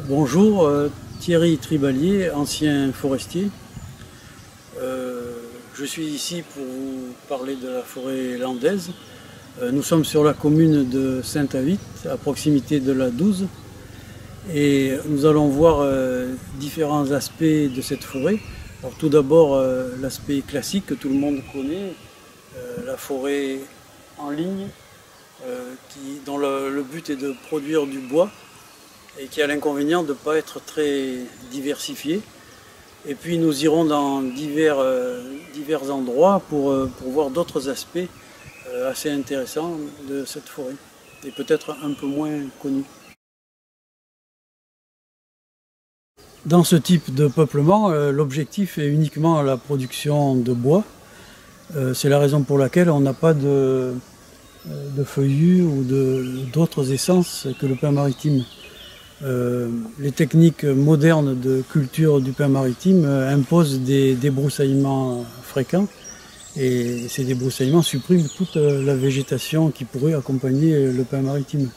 Bonjour, Thierry Tribalier, ancien forestier. Je suis ici pour vous parler de la forêt landaise. Nous sommes sur la commune de Saint-Avit, à proximité de la Douze. Et nous allons voir différents aspects de cette forêt. Alors, tout d'abord, l'aspect classique que tout le monde connaît, la forêt en ligne, dont le but est de produire du bois et qui a l'inconvénient de ne pas être très diversifié. Et puis nous irons dans divers endroits pour voir d'autres aspects assez intéressants de cette forêt et peut-être un peu moins connus. Dans ce type de peuplement, l'objectif est uniquement la production de bois. C'est la raison pour laquelle on n'a pas de feuillus ou d'autres essences que le pin maritime. Les techniques modernes de culture du pin maritime imposent des débroussaillements fréquents et ces débroussaillements suppriment toute la végétation qui pourrait accompagner le pin maritime.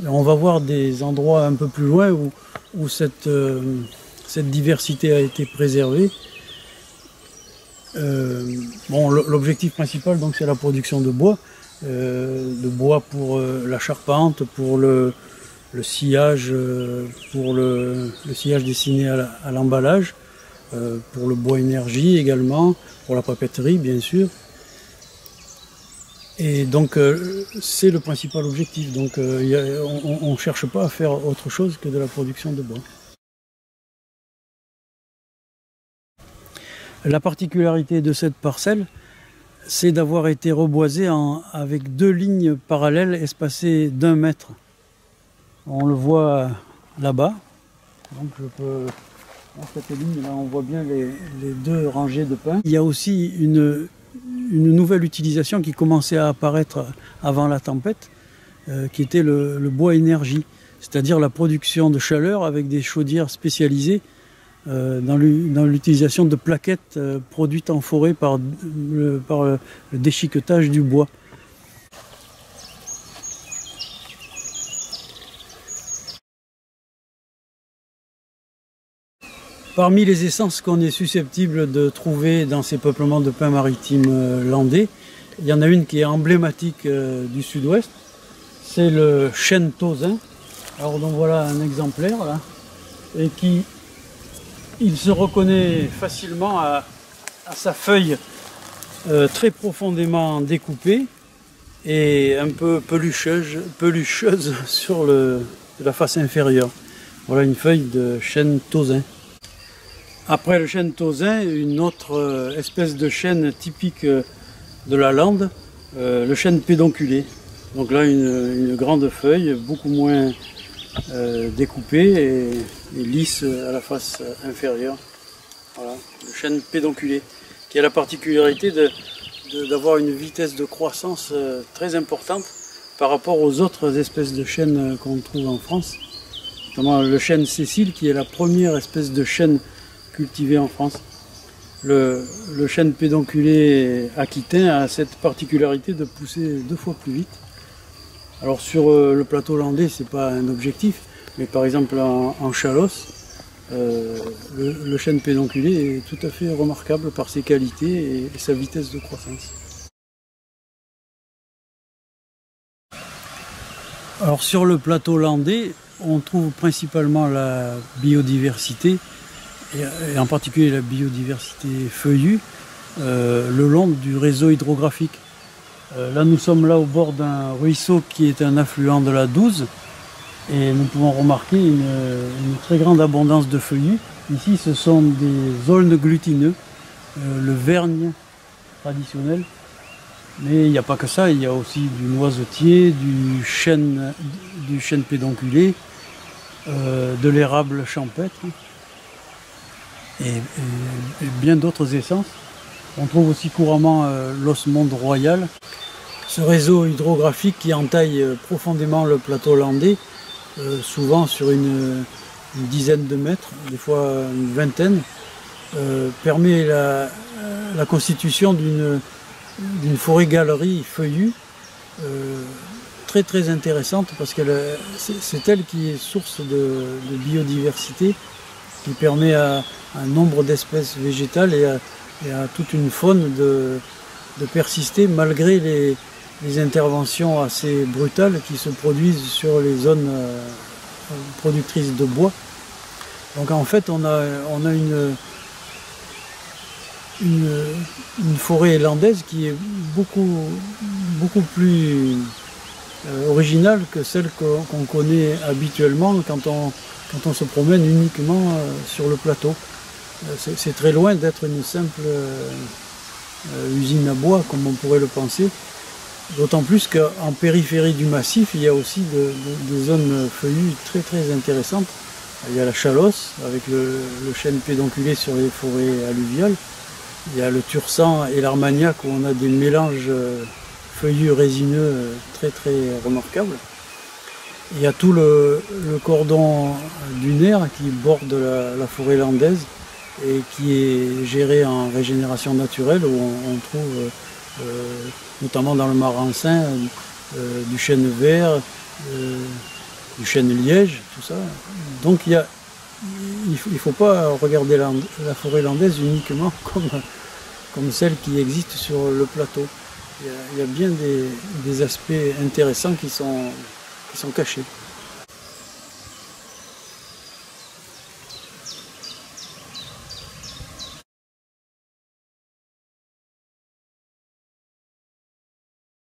On va voir des endroits un peu plus loin où cette diversité a été préservée. L'objectif principal c'est la production de bois pour la charpente, pour le sillage, pour le sillage destiné à l'emballage, pour le bois énergie également, pour la papeterie bien sûr. Et donc c'est le principal objectif. Donc on ne cherche pas à faire autre chose que de la production de bois. La particularité de cette parcelle, c'est d'avoir été reboisée avec 2 lignes parallèles espacées d'1 mètre. On le voit là-bas. Donc dans cette ligne là, on voit bien les 2 rangées de pins. Il y a aussi une nouvelle utilisation qui commençait à apparaître avant la tempête, qui était le bois énergie, c'est-à-dire la production de chaleur avec des chaudières spécialisées dans l'utilisation de plaquettes produites en forêt par le déchiquetage du bois. Parmi les essences qu'on est susceptible de trouver dans ces peuplements de pin maritime landais, il y en a une qui est emblématique du sud-ouest, c'est le chêne tausin. Alors donc voilà un exemplaire là, et il se reconnaît facilement à sa feuille très profondément découpée et un peu pelucheuse sur la face inférieure. Voilà une feuille de chêne tausin. Après le chêne tausin, une autre espèce de chêne typique de la lande, le chêne pédonculé. Donc là, une grande feuille, beaucoup moins découpée et lisse à la face inférieure. Voilà, le chêne pédonculé, qui a la particularité d'avoir une vitesse de croissance très importante par rapport aux autres espèces de chênes qu'on trouve en France. Notamment le chêne Cécile, qui est la première espèce de chêne cultivé en France. Le chêne pédonculé aquitain a cette particularité de pousser 2 fois plus vite. Alors sur le plateau landais, c'est pas un objectif, mais par exemple en Chalosse, le chêne pédonculé est tout à fait remarquable par ses qualités et sa vitesse de croissance. Alors sur le plateau landais, on trouve principalement la biodiversité, et en particulier la biodiversité feuillue, le long du réseau hydrographique. Là, nous sommes au bord d'un ruisseau qui est un affluent de la Douze, et nous pouvons remarquer une très grande abondance de feuillus. Ici, ce sont des aulnes glutineux, le vergne traditionnel, mais il n'y a pas que ça, il y a aussi du noisetier, du chêne pédonculé, de l'érable champêtre, et bien d'autres essences. On trouve aussi couramment l'osmonde royal. Ce réseau hydrographique qui entaille profondément le plateau landais, souvent sur une dizaine de mètres, des fois une vingtaine, permet la constitution d'une forêt-galerie feuillue très très intéressante parce que c'est elle qui est source de biodiversité, qui permet à un nombre d'espèces végétales et à toute une faune de persister malgré les interventions assez brutales qui se produisent sur les zones productrices de bois. Donc en fait on a une forêt landaise qui est beaucoup plus originale que celle qu'on connaît habituellement quand on se promène uniquement sur le plateau. C'est très loin d'être une simple usine à bois comme on pourrait le penser. D'autant plus qu'en périphérie du massif, il y a aussi des zones feuillues très très intéressantes. Il y a la Chalosse avec le chêne pédonculé sur les forêts alluviales. Il y a le Tursan et l'Armagnac où on a des mélanges feuillus résineux très très remarquables. Il y a tout le cordon dunaire qui borde la forêt landaise et qui est géré en régénération naturelle où on trouve notamment dans le Marensin du chêne vert, du chêne liège, tout ça. Donc il ne faut pas regarder la forêt landaise uniquement comme celle qui existe sur le plateau. Il y a bien des aspects intéressants qui sont cachés.